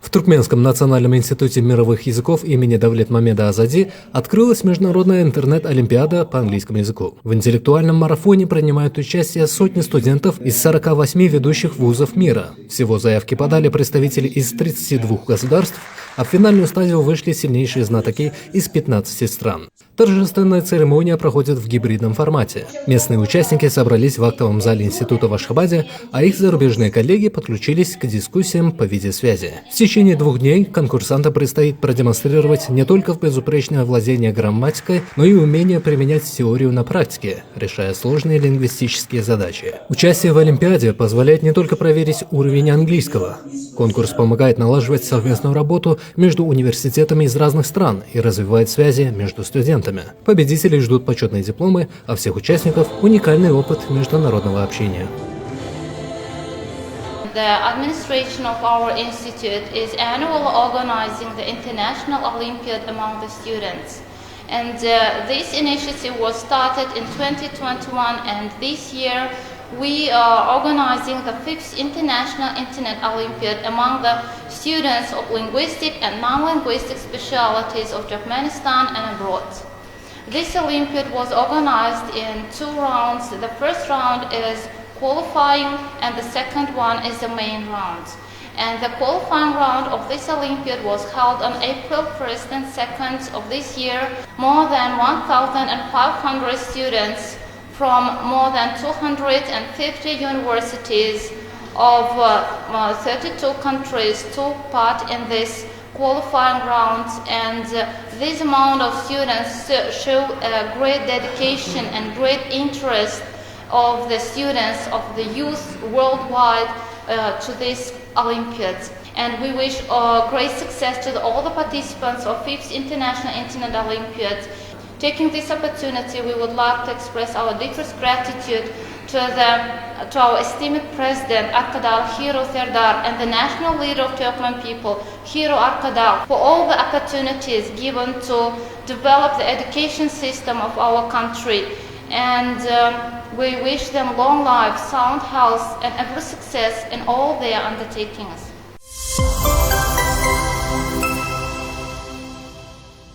В Туркменском национальном институте мировых языков имени Давлетмамеда Азади открылась международная интернет-олимпиада по английскому языку. В интеллектуальном марафоне принимают участие сотни студентов из 48 ведущих вузов мира. Всего заявки подали представители из 32 государств, а в финальную стадию вышли сильнейшие знатоки из 15 стран. Торжественная церемония проходит в гибридном формате. Местные участники собрались в актовом зале института в Ашхабаде, а их зарубежные коллеги подключились к дискуссиям по видеосвязи. В течение 2 дней конкурсантам предстоит продемонстрировать не только безупречное владение грамматикой, но и умение применять теорию на практике, решая сложные лингвистические задачи. Участие в Олимпиаде позволяет не только проверить уровень английского. Конкурс помогает налаживать совместную работу между университетами из разных стран и развивает связи между студентами. Победителей ждут почетные дипломы, а всех участников – уникальный опыт международного общения. The administration of our institute is annually organizing the International Olympiad among the students. And this initiative was started in 2021, and this year we are organizing the 5th International Internet Olympiad among the students of linguistic and non-linguistic specialties of Turkmenistan and abroad. This Olympiad was organized in 2 rounds. The first round is qualifying and the second one is the main round. And the qualifying round of this Olympiad was held on April 1st and 2nd of this year. More than 1,500 students from more than 250 universities of 32 countries took part in this qualifying round, and this amount of students show great dedication and great interest of the students, of the youth worldwide to this Olympiad. And we wish great success to all the participants of 5th International Internet Olympiad. Taking this opportunity, we would like to express our deepest gratitude to our esteemed President Arkadal Hiro Serdar and the national leader of Turkmen people, Hiro Arkadal, for all the opportunities given to develop the education system of our country. And we wish them long life, sound health, and every success in all their undertakings.